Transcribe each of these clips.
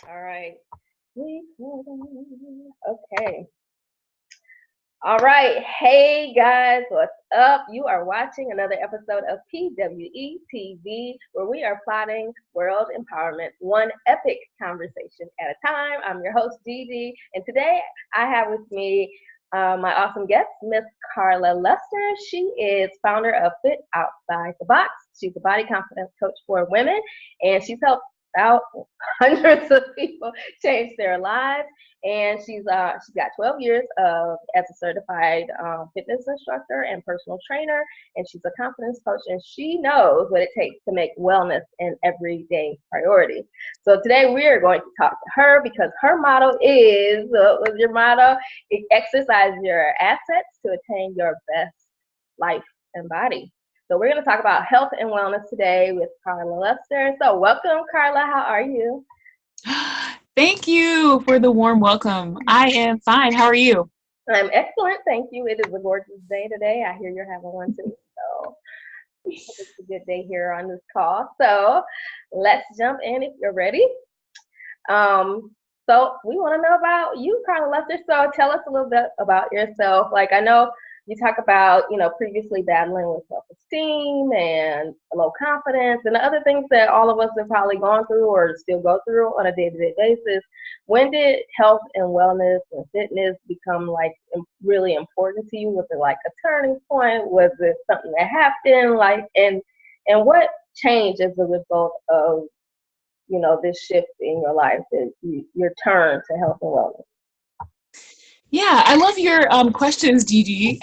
All right. Okay. All right. Hey guys, what's up? You are watching another episode of PWE TV, where we are plotting world empowerment one epic conversation at a time. I'm your host, Gigi, and today I have with me my awesome guest, Miss Karla Luster. She is founder of Fit Outside the Box. She's a body confidence coach for women, and she's helped out hundreds of people change their lives. And she's got 12 years as a certified fitness instructor and personal trainer, and she's a confidence coach, and she knows what it takes to make wellness an everyday priority. So today we are going to talk to her because her motto is, what was your motto? Exercise your assets to attain your best life and body. So we're going to talk about health and wellness today with Karla Luster. So welcome, Karla. How are you? Thank you for the warm welcome. I am fine. How are you? I'm excellent. Thank you. It is a gorgeous day today. I hear you're having one too. So it's a good day here on this call. So let's jump in if you're ready. So we want to know about you, Karla Luster. So tell us a little bit about yourself. Like, I know you talk about, previously battling with self-esteem and low confidence and other things that all of us have probably gone through or still go through on a day-to-day basis. When did health and wellness and fitness become like really important to you? Was it like a turning point? Was it something that happened? And what changed as a result of this shift in your life, your turn to health and wellness? Yeah, I love your questions, Gigi.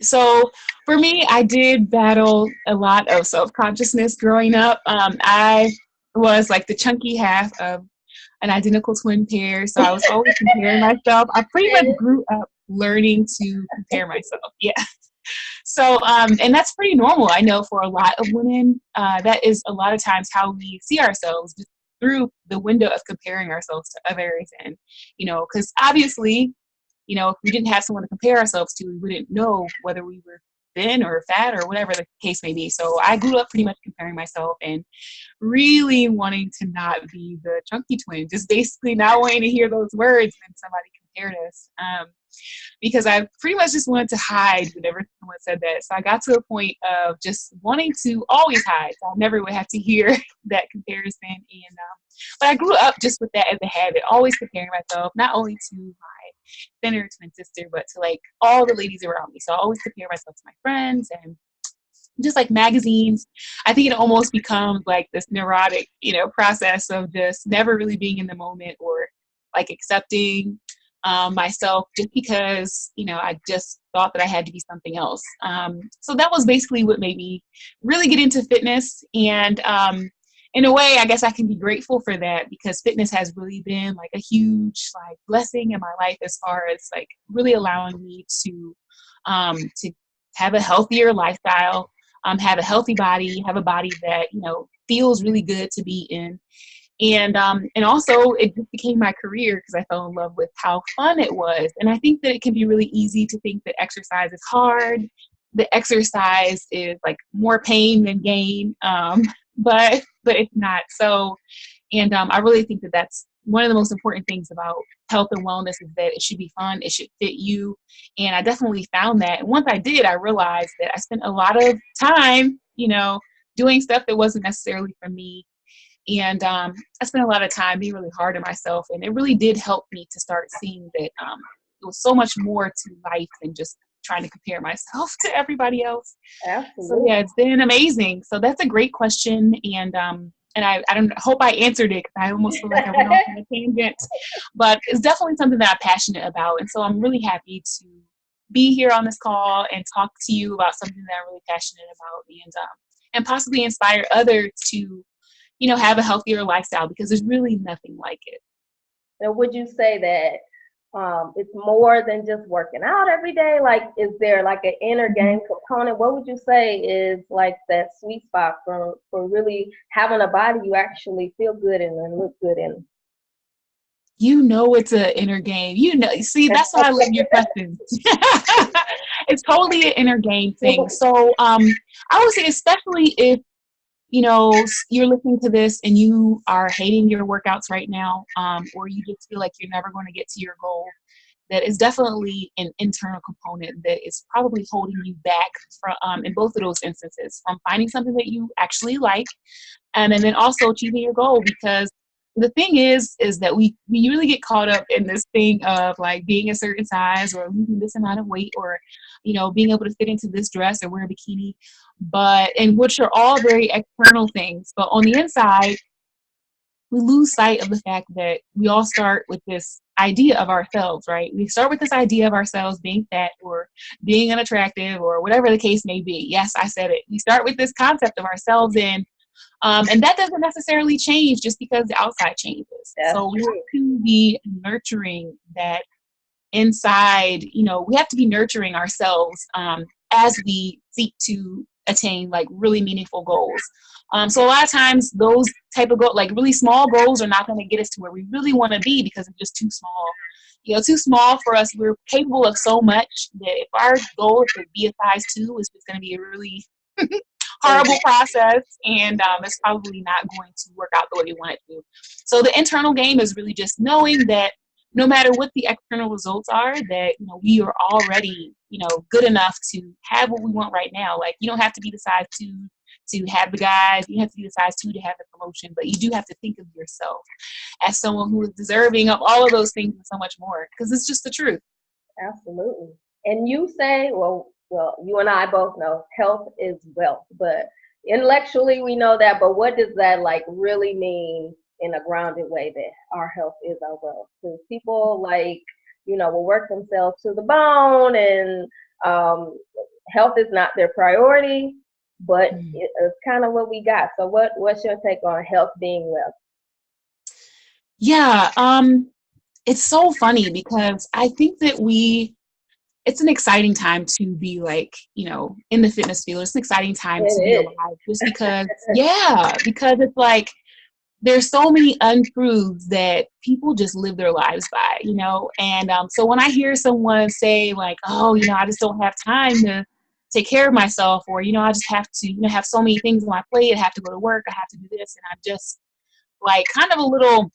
So for me, I did battle a lot of self-consciousness growing up. I was like the chunky half of an identical twin pair, so I was always comparing myself. I pretty much grew up learning to compare myself. Yeah. So, and that's pretty normal. I know for a lot of women, that is a lot of times how we see ourselves, just through the window of comparing ourselves to others. And, because obviously, if we didn't have someone to compare ourselves to, we wouldn't know whether we were thin or fat or whatever the case may be. So I grew up pretty much comparing myself and really wanting to not be the chunky twin, just basically not wanting to hear those words when somebody compared us. Because I pretty much just wanted to hide whenever someone said that. So I got to a point of just wanting to always hide. So I never would have to hear that comparison. And but I grew up just with that as a habit, always comparing myself, not only to my thinner twin sister, but to like all the ladies around me. So I always compare myself to my friends and just like magazines. I think it almost becomes like this neurotic, process of just never really being in the moment or like accepting myself just because, I just thought that I had to be something else. So that was basically what made me really get into fitness. And in a way, I guess I can be grateful for that because fitness has really been like a huge like blessing in my life as far as like really allowing me to have a healthier lifestyle, have a healthy body, have a body that, feels really good to be in. And also it just became my career because I fell in love with how fun it was. And I think that it can be really easy to think that exercise is hard. The exercise is like more pain than gain. But it's not. So, and I really think that that's one of the most important things about health and wellness is that it should be fun. It should fit you. And I definitely found that. And once I did, I realized that I spent a lot of time, doing stuff that wasn't necessarily for me. And I spent a lot of time being really hard on myself. And it really did help me to start seeing that there was so much more to life than just trying to compare myself to everybody else. Absolutely. So yeah, it's been amazing. So that's a great question. And I don't hope I answered it because I almost feel like I went off on a tangent. But it's definitely something that I'm passionate about. And so I'm really happy to be here on this call and talk to you about something that I'm really passionate about and possibly inspire others to have a healthier lifestyle because there's really nothing like it. And would you say that it's more than just working out every day? Like, is there like an inner game component? What would you say is like that sweet spot for really having a body you actually feel good in and look good in? It's an inner game. See, that's why I love your questions. It's totally an inner game thing. So I would say, especially if you're listening to this and you are hating your workouts right now, or you just feel like you're never going to get to your goal, that is definitely an internal component that is probably holding you back from, in both of those instances, from finding something that you actually like, and then also achieving your goal. Because the thing is that we really get caught up in this thing of like being a certain size or losing this amount of weight, or being able to fit into this dress or wear a bikini, and which are all very external things. But on the inside, we lose sight of the fact that we all start with this idea of ourselves, right? We start with this idea of ourselves being fat or being unattractive or whatever the case may be. Yes, I said it. We start with this concept of ourselves, and that doesn't necessarily change just because the outside changes. That's So we have true. to be nurturing that inside. We have to be nurturing ourselves, as we seek to attain like really meaningful goals. So a lot of times those type of goals, like really small goals, are not going to get us to where we really want to be because it's just too small. Too small for us. We're capable of so much that if our goal is to be a size 2, it's just going to be a really horrible process, and it's probably not going to work out the way we want it to. So the internal game is really just knowing that no matter what the external results are, that we are already good enough to have what we want right now. Like, you don't have to be the size 2 to have the guys. You don't have to be the size 2 to have the promotion, but you do have to think of yourself as someone who is deserving of all of those things and so much more, because it's just the truth. Absolutely. And you say, well, you and I both know health is wealth, but intellectually we know that, but what does that like really mean in a grounded way, that our health is our wealth? Because people will work themselves to the bone, and health is not their priority, but it's kind of what we got. So what's your take on health being wealth? Yeah, it's so funny because I think that it's an exciting time to be like, in the fitness field. It's an exciting time to be alive, just because, because it's like, there's so many untruths that people just live their lives by, and so when I hear someone say like, oh, I just don't have time to take care of myself, or, I just have to, have so many things on my plate. I have to go to work. I have to do this. And I'm just like kind of a little,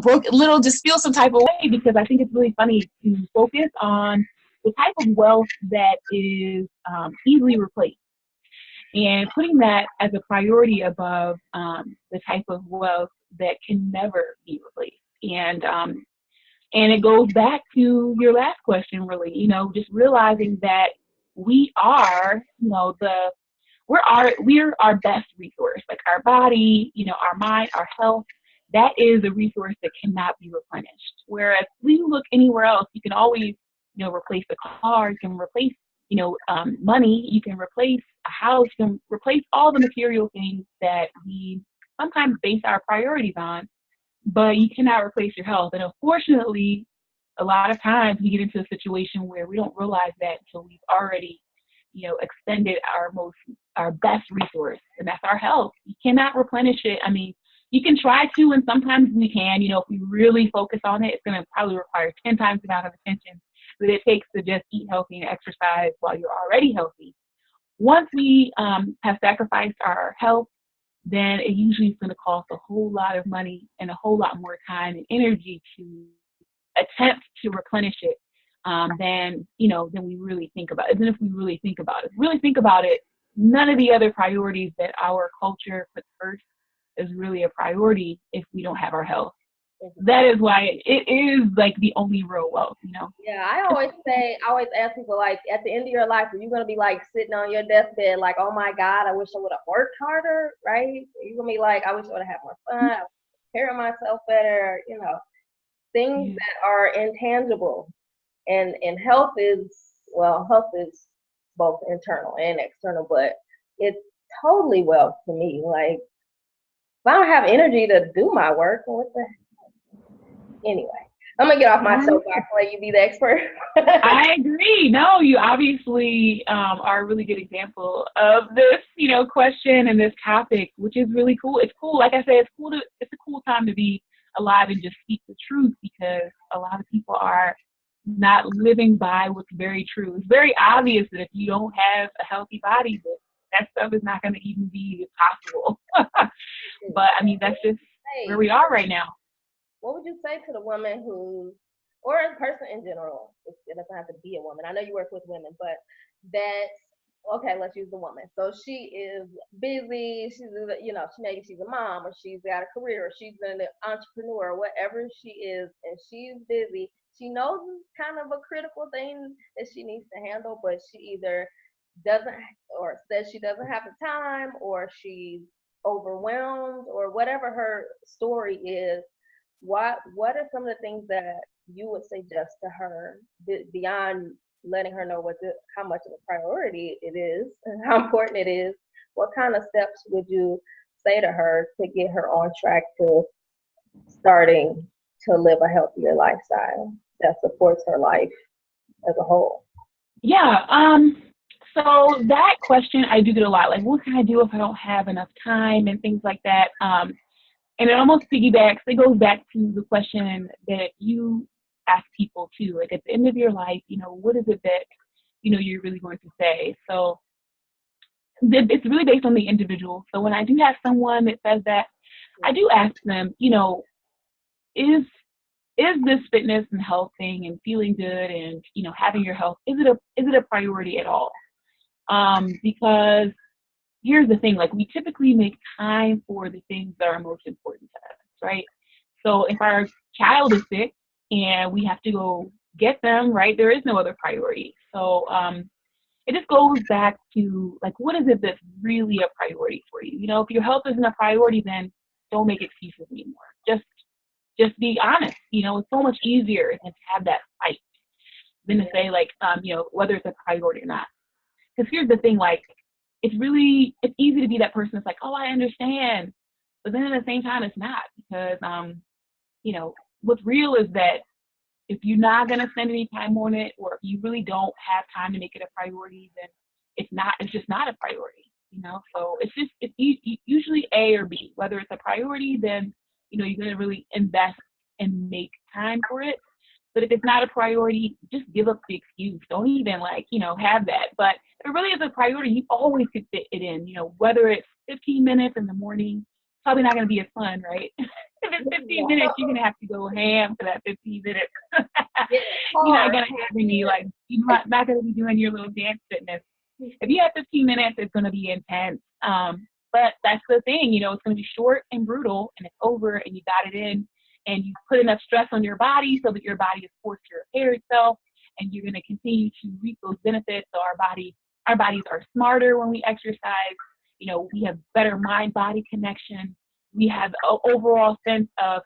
broke, little, just feel some type of way, because I think it's really funny to focus on the type of wealth that is easily replaced, and putting that as a priority above the type of wealth that can never be replaced. And it goes back to your last question, really, just realizing that we are, we're our best resource, like our body, our mind, our health. That is a resource that cannot be replenished. Whereas we look anywhere else, you can always, replace the car, you can replace, money, you can replace a house, you can replace all the material things that we sometimes base our priorities on, but you cannot replace your health. And unfortunately, a lot of times we get into a situation where we don't realize that until we've already, expended our best resource, and that's our health. You cannot replenish it. I mean, you can try to, and sometimes we can, if we really focus on it, it's going to probably require 10 times the amount of attention that it takes to just eat healthy and exercise while you're already healthy. Once we have sacrificed our health, then it usually is going to cost a whole lot of money and a whole lot more time and energy to attempt to replenish it, than we really think about it. Then if we really think about it, none of the other priorities that our culture puts first is really a priority if we don't have our health. That is why it is like the only real wealth, Yeah, I always ask people, like, at the end of your life, are you going to be like sitting on your deathbed like, oh my God, I wish I would have worked harder, right? You're going to be like, I wish I would have had more fun, I would have taken care of myself better, things that are intangible. And health is both internal and external, but it's totally wealth to me. Like, if I don't have energy to do my work, anyway, I'm gonna get off my soapbox and let you be the expert. I agree. No, you obviously are a really good example of this, question and this topic, which is really cool. It's cool. Like I said, it's a cool time to be alive and just speak the truth, because a lot of people are not living by what's very true. It's very obvious that if you don't have a healthy body, that stuff is not going to even be possible. But I mean, that's just where we are right now. What would you say to the woman who, or a person in general, it doesn't have to be a woman. I know you work with women, but that, okay, let's use the woman. So she is busy. She's, maybe she's a mom, or she's got a career, or she's an entrepreneur, or whatever she is, and she's busy. She knows it's kind of a critical thing that she needs to handle, but she either doesn't, or says she doesn't have the time, or she's overwhelmed, or whatever her story is. What are some of the things that you would suggest to her beyond letting her know how much of a priority it is and how important it is? What kind of steps would you say to her to get her on track to starting to live a healthier lifestyle that supports her life as a whole? Yeah. So that question I do get a lot, like, what can I do if I don't have enough time and things like that. And it almost piggybacks, it goes back to the question that you ask people too, like at the end of your life, what is it that, you're really going to say? So it's really based on the individual. So when I do have someone that says that, I do ask them, is this fitness and health thing and feeling good and, having your health, is it a priority at all? Because here's the thing, like we typically make time for the things that are most important to us, right? So if our child is sick and we have to go get them, right, there is no other priority. So it just goes back to like, what is it that's really a priority for you? If your health isn't a priority, then don't make excuses anymore. Just be honest. It's so much easier than to have that fight than to say like, whether it's a priority or not. Because here's the thing, like, it's easy to be that person that's like, oh, I understand. But then at the same time, it's not, because, what's real is that if you're not going to spend any time on it, or if you really don't have time to make it a priority, then it's just not a priority, So it's usually A or B. Whether it's a priority, then, you're going to really invest and make time for it. But if it's not a priority, just give up the excuse. Don't even have that. But if it really is a priority, you always could fit it in, whether it's 15 minutes in the morning, probably not going to be as fun, right? If it's 15 minutes, you're going to have to go ham for that 15 minutes. You're not going to have any, you're not going to be doing your little dance fitness. If you have 15 minutes, it's going to be intense. But that's the thing, it's going to be short and brutal, and it's over, and you got it in. And you put enough stress on your body so that your body is forced to repair itself, and you're going to continue to reap those benefits. So our bodies are smarter when we exercise. We have better mind-body connection. We have an overall sense of,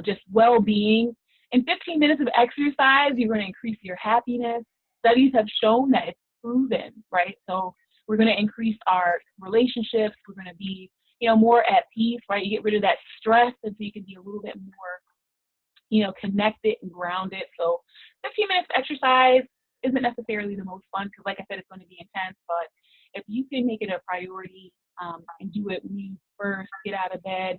just well-being. In 15 minutes of exercise, you're going to increase your happiness. Studies have shown that it's proven, right? So we're going to increase our relationships. We're going to be more at peace, right? You get rid of that stress, and so you can be a little bit more, connected and grounded. So 15 minutes of exercise isn't necessarily the most fun, because like I said, it's going to be intense, but if you can make it a priority and do it when you first get out of bed.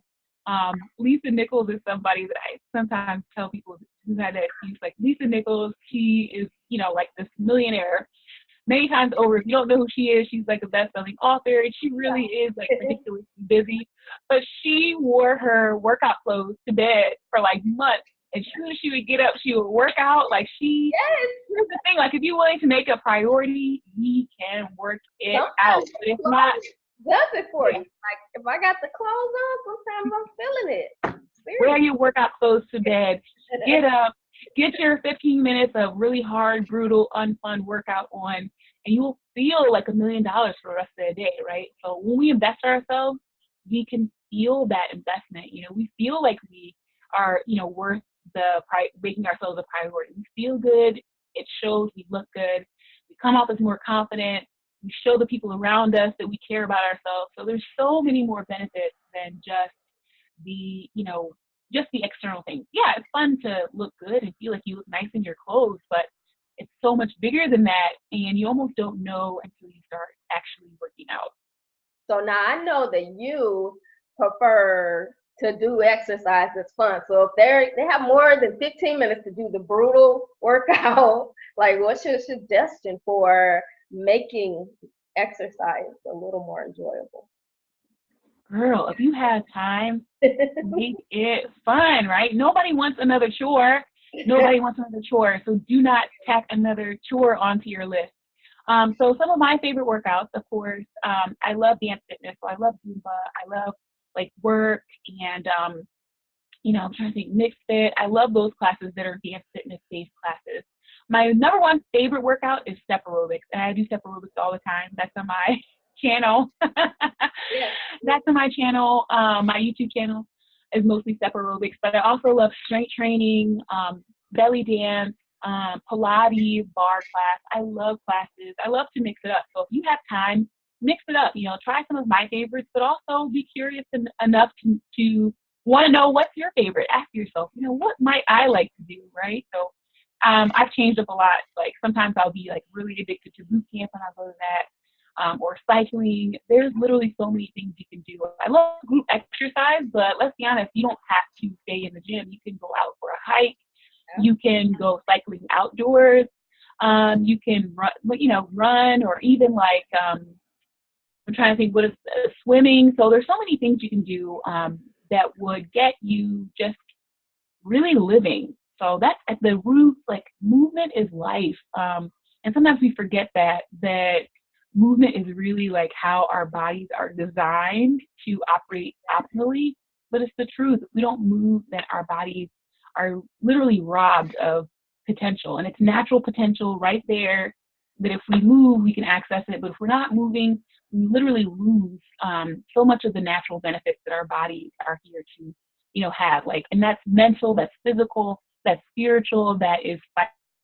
Lisa Nichols is somebody that I sometimes tell people who had that excuse, like Lisa Nichols, she is, like this millionaire many times over. If you don't know who she is, she's like a best-selling author, and she really is like ridiculously busy. But she wore her workout clothes to bed for like months, and as soon as she would get up, she would work out. Like here's the thing, like if you're willing to make a priority, we can work it out. But if not, does it for you. Like if I got the clothes on, sometimes I'm feeling it. Seriously. Wear your workout clothes to bed. Get up. Get your 15 minutes of really hard, brutal, unfun workout on, and you will feel like $1 million for the rest of the day, right? So when we invest in ourselves, we can feel that investment. We feel like we are, worth making ourselves a priority. We feel good. It shows. We look good. We come off as more confident. We show the people around us that we care about ourselves. So there's so many more benefits than just the, just the external things. Yeah, it's fun to look good and feel like you look nice in your clothes, but it's so much bigger than that, and you almost don't know until you start actually working out. So now I know that you prefer to do exercise that's fun. So if they have more than 15 minutes to do the brutal workout, like what's your suggestion for making exercise a little more enjoyable? Girl, if you have time, make it fun, right? Nobody wants another chore. Nobody wants another chore. So do not tack another chore onto your list. So some of my favorite workouts, of course, I love dance fitness. So I love Zumba. I love like work and, I'm trying to think mixed fit. I love those classes that are dance fitness based classes. My number one favorite workout is step aerobics. And I do step aerobics all the time. That's on my channel. Yeah. That's on my channel. My YouTube channel is mostly step aerobics, but I also love strength training, belly dance, Pilates, bar class. I love classes. I love to mix it up. So if you have time, mix it up. Try some of my favorites, but also be curious enough to want to know what's your favorite. Ask yourself, what might I like to do, right? So I've changed up a lot. Like sometimes I'll be like really addicted to boot camp and I'll go to that. Or cycling. There's literally so many things you can do. I love group exercise, but let's be honest, you don't have to stay in the gym. You can go out for a hike. You can go cycling outdoors. You can run or even like I'm trying to think what is swimming. So there's so many things you can do that would get you just really living. So that's at the root, like movement is life. And sometimes we forget that movement is really like how our bodies are designed to operate optimally. But it's the truth. If we don't move, then our bodies are literally robbed of potential. And it's natural potential right there that if we move, we can access it. But if we're not moving, we literally lose so much of the natural benefits that our bodies are here to have, like, and that's mental, that's physical, that's spiritual, that is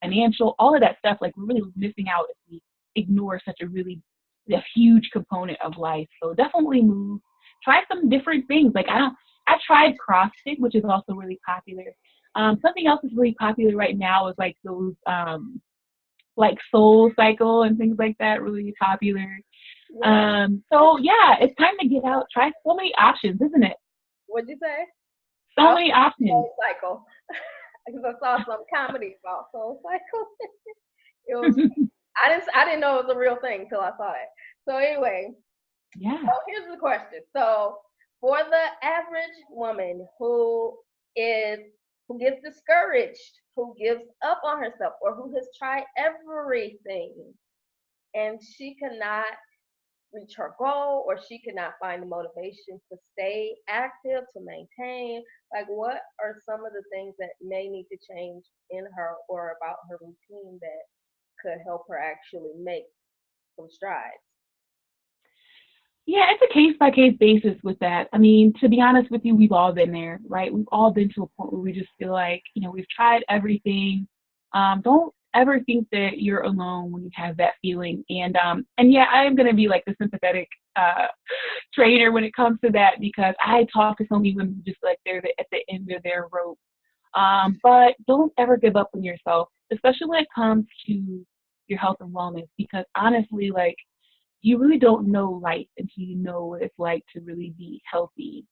financial, all of that stuff. Like we're really missing out if we ignore such a huge component of life. So definitely move, try some different things. Like I tried CrossFit, which is also really popular. Something else that's really popular right now is like those like Soul Cycle and things like that, really popular. Yeah. So yeah, it's time to get out, try so many options, isn't it? What'd you say? So many options. Soul Cycle. Because I saw some comedy about Soul Cycle. It was. I didn't know it was a real thing until I saw it. So anyway, Yeah. so here's the question. So for the average woman who gets discouraged, who gives up on herself, or who has tried everything and she cannot reach her goal, or she cannot find the motivation to stay active, to maintain, like what are some of the things that may need to change in her or about her routine that could help her actually make some strides? Yeah, it's a case by case basis with that. I mean, to be honest with you, we've all been there, right? We've all been to a point where we just feel like, we've tried everything. Don't ever think that you're alone when you have that feeling. And yeah, I am gonna be like the sympathetic trainer when it comes to that because I talk to so many women who just like they're at the end of their rope. But don't ever give up on yourself, especially when it comes to your health and wellness, because honestly, like you really don't know life until you know what it's like to really be healthy,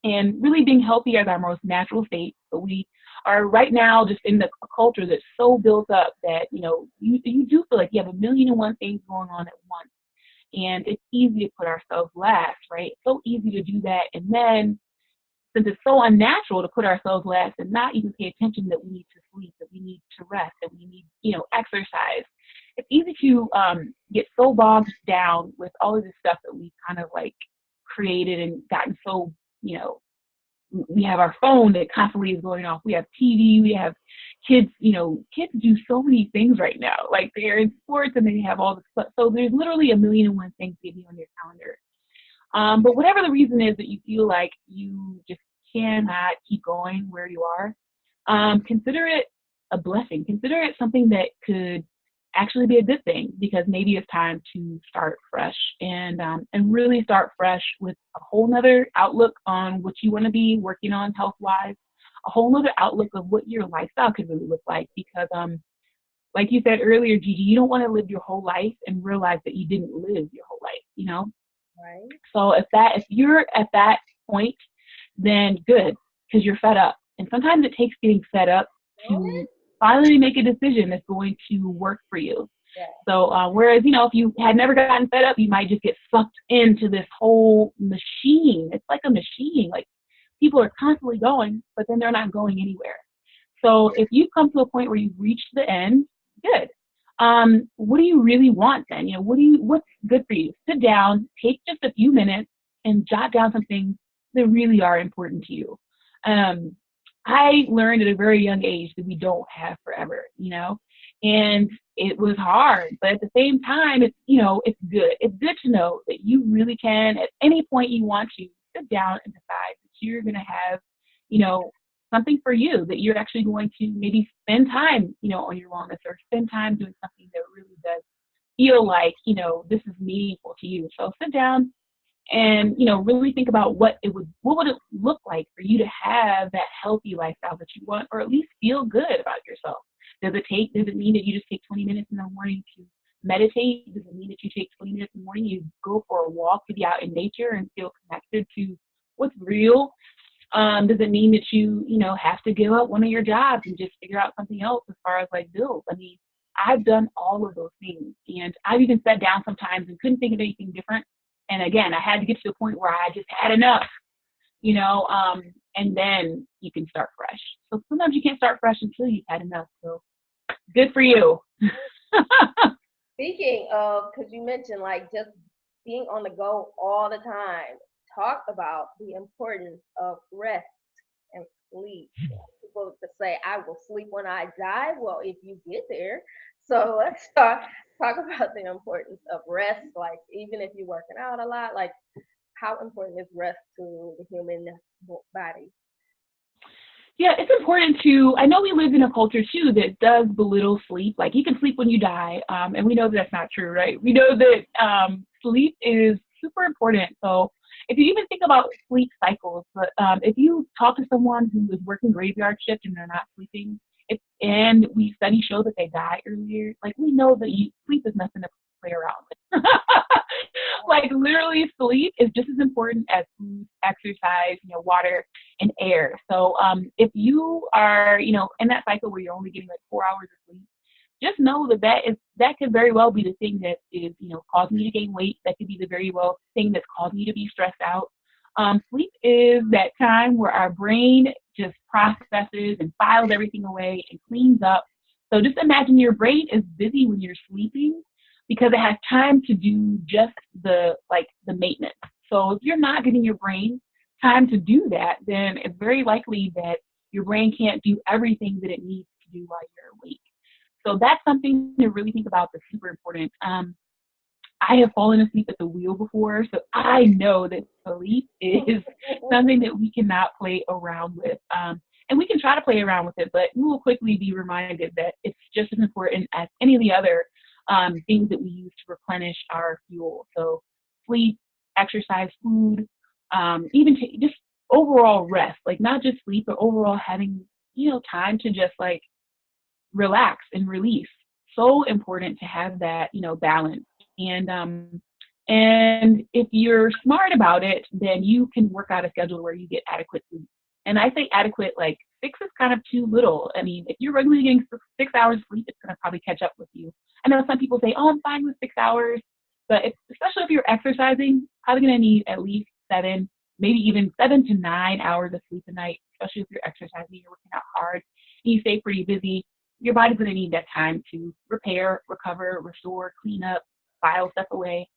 and really being healthy is our most natural state. But we are right now just in the culture that's so built up that, you do feel like you have a million and one things going on at once. And it's easy to put ourselves last, right? It's so easy to do that. And then since it's so unnatural to put ourselves last and not even pay attention that we need to sleep, that we need to rest, that we need, exercise, it's easy to get so bogged down with all of this stuff that we've kind of like created and gotten so, we have our phone that constantly is going off. We have TV, we have kids, kids do so many things right now. Like they're in sports and they have all this stuff. So there's literally a million and one things to be on your calendar. But whatever the reason is that you feel like you just cannot keep going where you are, consider it a blessing. Consider it something that could actually be a good thing because maybe it's time to start fresh and really start fresh with a whole nother outlook on what you want to be working on health wise, a whole nother outlook of what your lifestyle could really look like because like you said earlier, Gigi, you don't want to live your whole life and realize that you didn't live your whole life. Right. So if you're at that point, then good, because you're fed up. And sometimes it takes getting fed up to finally make a decision that's going to work for you. Yeah. So whereas, you know, if you had never gotten fed up, you might just get sucked into this whole machine. It's like a machine. Like people are constantly going, but then they're not going anywhere. So if you come to a point where you've reached the end, good. What do you really want then? You know, what's good for you? Sit down, take just a few minutes and jot down some things that really are important to you. Um, I learned at a very young age that we don't have forever, you know, and it was hard, but at the same time, it's, you know, it's good. It's good to know that you really can, at any point you want to, sit down and decide that you're going to have, you know, something for you, that you're actually going to maybe spend time, you know, on your wellness, or spend time doing something that really does feel like, you know, this is meaningful to you. So sit down and, you know, really think about what would it look like for you to have that healthy lifestyle that you want, or at least feel good about yourself. Does it mean that you just take 20 minutes in the morning to meditate? Does it mean that you take 20 minutes in the morning, you go for a walk to be out in nature and feel connected to what's real? Does it mean that you know, have to give up one of your jobs and just figure out something else as far as like bills? I mean, I've done all of those things, and I've even sat down sometimes and couldn't think of anything different. And again, I had to get to the point where I just had enough, you know, and then you can start fresh. So sometimes you can't start fresh until you've had enough. So good for you. Speaking of, because you mentioned like just being on the go all the time, talk about the importance of rest and sleep. People to say, I will sleep when I die. Well, if you get there. So let's talk about the importance of rest. Like, even if you're working out a lot, like, how important is rest to the human body? Yeah, it's important to. I know we live in a culture too that does belittle sleep. Like you can sleep when you die, and we know that that's not true, right? We know that sleep is super important. So if you even think about sleep cycles, but if you talk to someone who is working graveyard shift and they're not sleeping, and we studies show that they die earlier, like we know that sleep is nothing to play around with. Like literally, sleep is just as important as food, exercise, you know, water and air. So if you are, you know, in that cycle where you're only getting like 4 hours of sleep, just know that that could very well be the thing that is, you know, causing you to gain weight. That could be the very well thing that's causing you to be stressed out. Sleep is that time where our brain just processes and files everything away and cleans up. So just imagine your brain is busy when you're sleeping because it has time to do just the maintenance. So if you're not giving your brain time to do that, then it's very likely that your brain can't do everything that it needs to do while you're awake. So that's something to really think about that's super important. I have fallen asleep at the wheel before, so I know that sleep is something that we cannot play around with. And we can try to play around with it, but we will quickly be reminded that it's just as important as any of the other things that we use to replenish our fuel. So sleep, exercise, food, just overall rest, like not just sleep, but overall having, you know, time to just like relax and release. So important to have that, you know, balance. And if you're smart about it, then you can work out a schedule where you get adequate sleep. And I say adequate, like 6 is kind of too little. I mean, if you're regularly getting 6 hours sleep, it's going to probably catch up with you. I know some people say, oh, I'm fine with 6 hours. But especially if you're exercising, probably going to need at least 7, maybe even 7 to 9 hours of sleep a night, especially if you're exercising, you're working out hard, and you stay pretty busy. Your body's going to need that time to repair, recover, restore, clean up, file stuff away.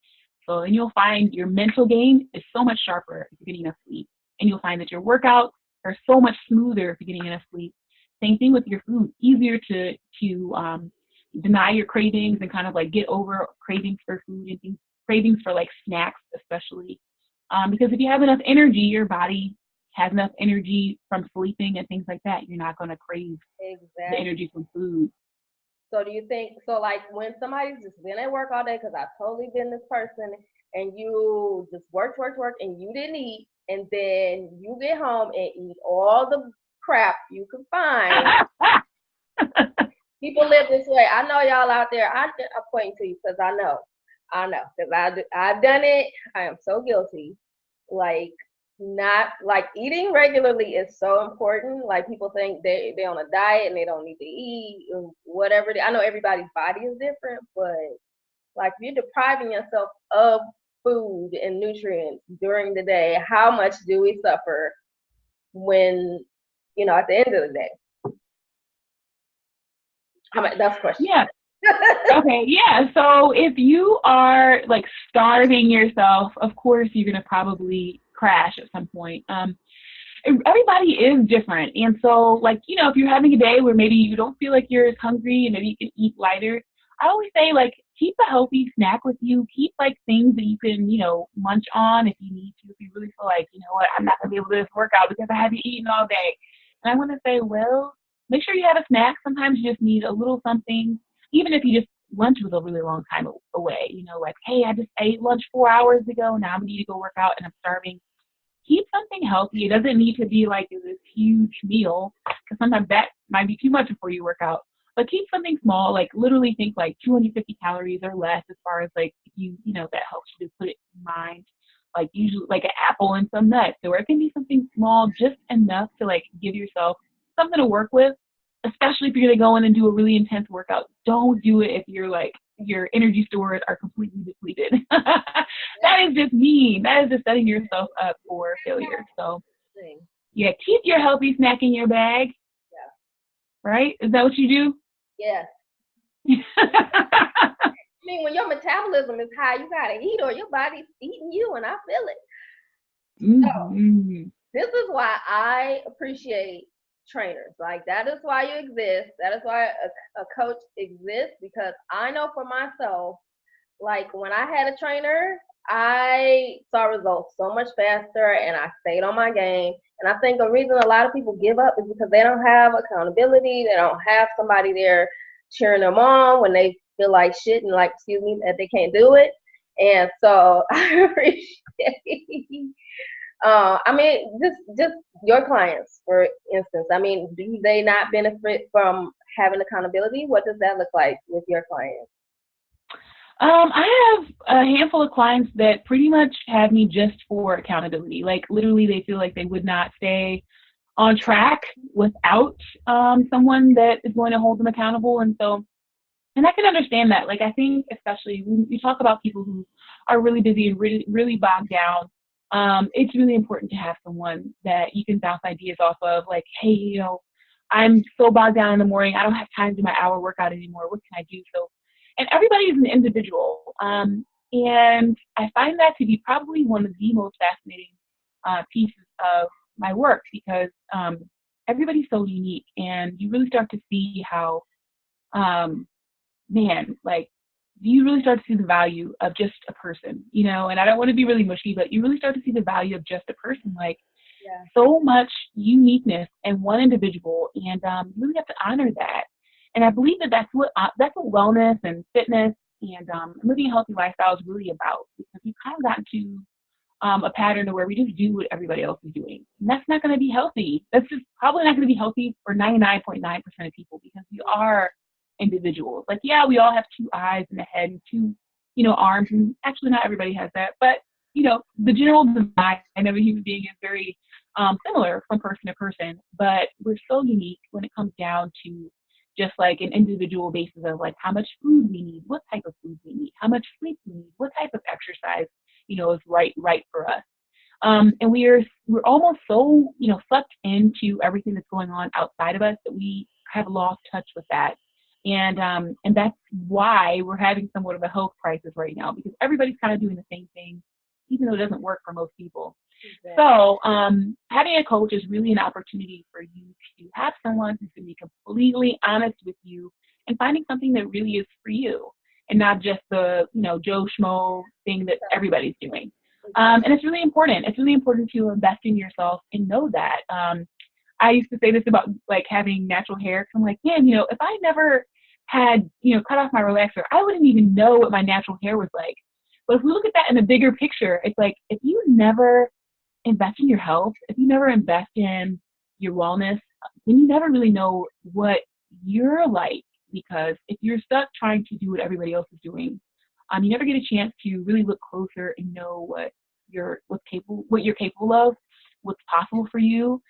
So, and you'll find your mental game is so much sharper if you're getting enough sleep. And you'll find that your workouts are so much smoother if you're getting enough sleep. Same thing with your food, easier to deny your cravings and kind of like get over cravings for food and things, cravings for like snacks, especially. Because if you have enough energy, your body has enough energy from sleeping and things like that. You're not going to crave the Exactly. energy from food. So do you think so? Like when somebody's just been at work all day, because I've totally been this person, and you just work, and you didn't eat, and then you get home and eat all the crap you can find. People live this way. I know y'all out there. I'm pointing to you because I know, because I've done it. I am so guilty. Like not like eating regularly is so important. Like people think they're on a diet and they don't need to eat and whatever. I know everybody's body is different, but like if you're depriving yourself of food and nutrients during the day, how much do we suffer when, at the end of the day? How much? That's a question. Yeah. Okay, yeah. So if you are like starving yourself, of course you're gonna probably crash at some point. Everybody is different, and so like if you're having a day where maybe you don't feel like you're as hungry and maybe you can eat lighter, I always say like keep a healthy snack with you. Keep like things that you can munch on if you need to. If you really feel like what, I'm not gonna be able to do this workout because I haven't eaten all day. And I want to say, well, make sure you have a snack. Sometimes you just need a little something, even if you just lunch was a really long time away. Like, hey, I ate lunch 4 hours ago. Now I need to go work out and I'm starving. Keep something healthy. It doesn't need to be like this huge meal because sometimes that might be too much before you work out. But keep something small, like literally think like 250 calories or less as far as like if that helps you to put it in mind. Like usually like an apple and some nuts. Or it can be something small, just enough to like give yourself something to work with, especially if you're gonna go in and do a really intense workout. Don't do it if you're like your energy stores are completely depleted. That is just mean. That is just setting yourself up for failure. So yeah, keep your healthy snack in your bag. Yeah. Right? Is that what you do? Yes. I mean, when your metabolism is high, you gotta eat or your body's eating you, and I feel it. Mm-hmm. So, this is why I appreciate trainers. Like that is why you exist. That is why a coach exists, because I know for myself, like when I had a trainer, I saw results so much faster and I stayed on my game. And I think the reason a lot of people give up is because they don't have accountability. They don't have somebody there cheering them on when they feel like shit and like, excuse me, that they can't do it. And so I appreciate I mean, just your clients, for instance. I mean, do they not benefit from having accountability? What does that look like with your clients? I have a handful of clients that pretty much have me just for accountability. Like literally, they feel like they would not stay on track without someone that is going to hold them accountable. And I can understand that. Like I think, especially when you talk about people who are really busy and really, really bogged down, it's really important to have someone that you can bounce ideas off of. Like, hey, I'm so bogged down in the morning. I don't have time to do my hour workout anymore. What can I do? So, and everybody is an individual. And I find that to be probably one of the most fascinating pieces of my work because everybody's so unique, and you really start to see how, man, like you really start to see the value of just a person, and I don't want to be really mushy, but you really start to see the value of just a person. Like so much uniqueness in one individual, and you really have to honor that. And I believe that that's what wellness and fitness and living a healthy lifestyle is really about, because we've kind of gotten to a pattern to where we just do what everybody else is doing. And that's not going to be healthy. That's just probably not going to be healthy for 99.9% of people, because we are individuals. Like, yeah, we all have two eyes and a head and two, arms. And actually, not everybody has that. But, the general design of a human being is very similar from person to person. But we're so unique when it comes down to just like an individual basis of like how much food we need, what type of food we need, how much sleep we need, what type of exercise is right for us. And we're almost so sucked into everything that's going on outside of us that we have lost touch with that. And that's why we're having somewhat of a health crisis right now, because everybody's kind of doing the same thing, even though it doesn't work for most people. Exactly. So having a coach is really an opportunity for you to have someone who's going to be completely honest with you and finding something that really is for you, and not just the Joe Schmo thing that everybody's doing. And it's really important. It's really important to invest in yourself and know that. I used to say this about like having natural hair. Cause I'm like, man, if I never had cut off my relaxer, I wouldn't even know what my natural hair was like. But if we look at that in the bigger picture, it's like if you never invest in your health, if you never invest in your wellness, then you never really know what you're like. Because if you're stuck trying to do what everybody else is doing, you never get a chance to really look closer and know what you're capable of. what's possible for you,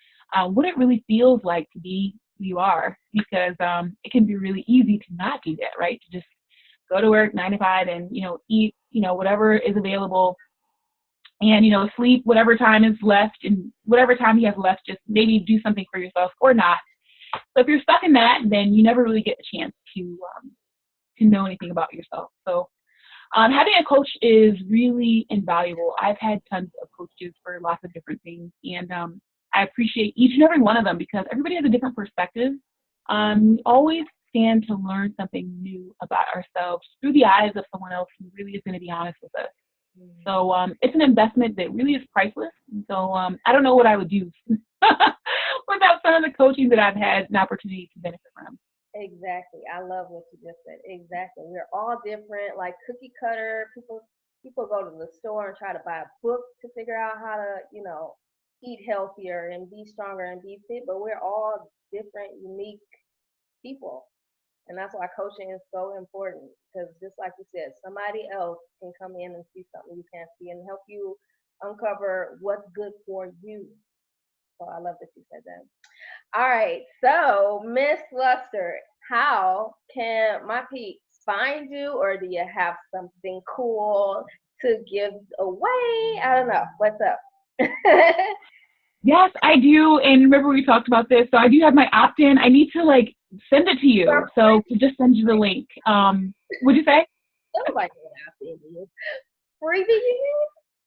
what it really feels like to be who you are, because it can be really easy to not do that, right? To just go to work 9 to 5 and, eat, whatever is available, and, sleep whatever time is left, and whatever time you have left, just maybe do something for yourself or not. So if you're stuck in that, then you never really get a chance to know anything about yourself. So having a coach is really invaluable. I've had tons of coaches for lots of different things, and I appreciate each and every one of them because everybody has a different perspective. We always stand to learn something new about ourselves through the eyes of someone else who really is going to be honest with us. So it's an investment that really is priceless. So I don't know what I would do without some of the coaching that I've had an opportunity to benefit from. Exactly. I love what you just said. Exactly. We're all different, like cookie cutter. People go to the store and try to buy a book to figure out how to, eat healthier and be stronger and be fit, but we're all different, unique people. And that's why coaching is so important because just like you said, somebody else can come in and see something you can't see and help you uncover what's good for you. So I love that you said that. All right. So, Miss Luster, how can my peeps find you, or do you have something cool to give away? I don't know. What's up? Yes, I do. And remember we talked about this. So I do have my opt-in. I need to send it to you. So to just send you the link. What'd you say? Nobody know what opt-in is. Freebie?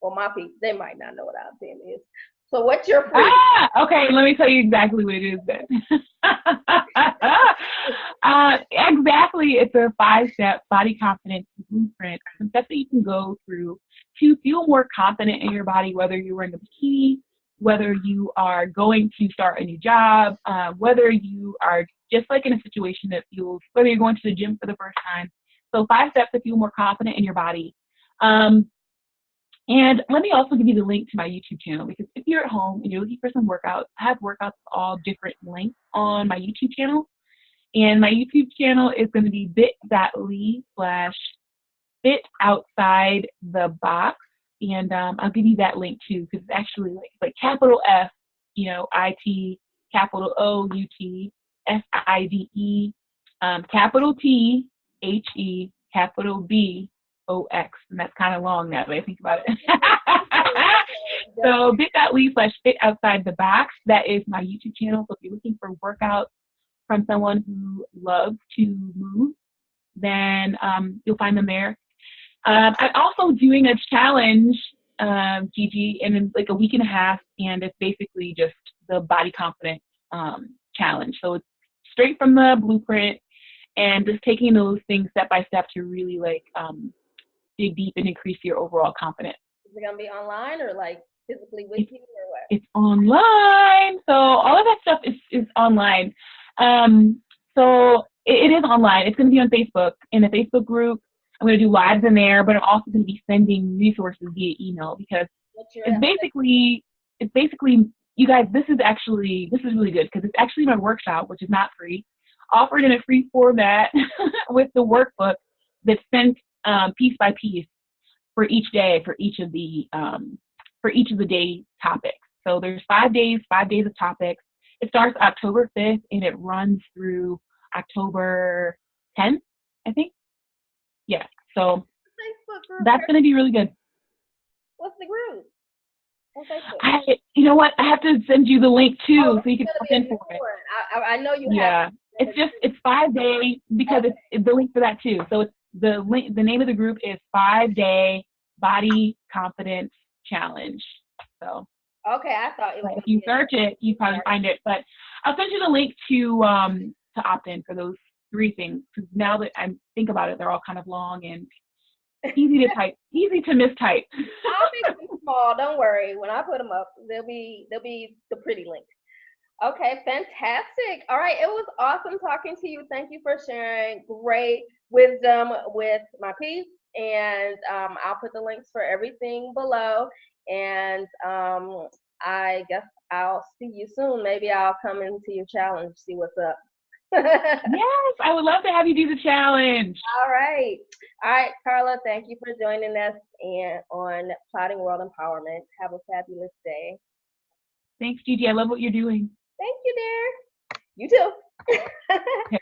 Well, my peeps, they might not know what opt-in is. So what's your freebie? Okay, let me tell you exactly what it is then. Exactly, it's a 5-step body confidence blueprint. Some steps that you can go through to feel more confident in your body, whether you're wearing a bikini, whether you are going to start a new job, whether you are just in a situation that feels, whether you're going to the gym for the first time. So 5 steps to feel more confident in your body. And let me also give you the link to my YouTube channel, because if you're at home and you're looking for some workouts, I have workouts all different lengths on my YouTube channel. And my YouTube channel is going to be bit.ly/fit outside the box. And I'll give you that link too, because it's actually like capital F, IT, capital OUT, FIDE, capital THE, capital BOX, and that's kind of long now that I think about it. So bit.ly/fit outside the box, that is my YouTube channel. So if you're looking for workouts from someone who loves to move, then you'll find them there. I'm also doing a challenge, Gigi, in a week and a half, and it's basically just the body confidence challenge. So it's straight from the blueprint and just taking those things step by step to really dig deep and increase your overall confidence. Is it gonna be online or physically with you or what? It's online. So all of that stuff is online. So it is online. It's going to be on Facebook, in a Facebook group. I'm going to do lives in there, but I'm also going to be sending resources via email, because it's basically, you guys, this is really good, because it's actually my workshop, which is not free, offered in a free format with the workbook that's sent piece by piece for each day, for each of the day topics. So there's 5 days of topics. It starts October 5th and it runs through October 10th, I think. Yeah. So that's going to be really good. What's the group? You know what? I have to send you the link too, so you can jump in for it. I know you have. Yeah. It's 5 days, because it's the link for that too. So it's the name of the group is 5-Day Body Confidence Challenge. So okay, I thought it was. If you search it, you probably find it. But I'll send you the link to opt in for those 3 things, because now that I think about it, they're all kind of long and easy to type, easy to mistype. I'll make them small. Don't worry. When I put them up, they'll be the pretty link. Okay, fantastic. All right, it was awesome talking to you. Thank you for sharing great wisdom with my peeps. And I'll put the links for everything below. And I guess I'll see you soon. Maybe I'll come into your challenge, see what's up. Yes, I would love to have you do the challenge. All right, Karla, thank you for joining us on Plotting World Empowerment. Have a fabulous day. Thanks, Gigi. I love what you're doing. Thank you, dear. You too.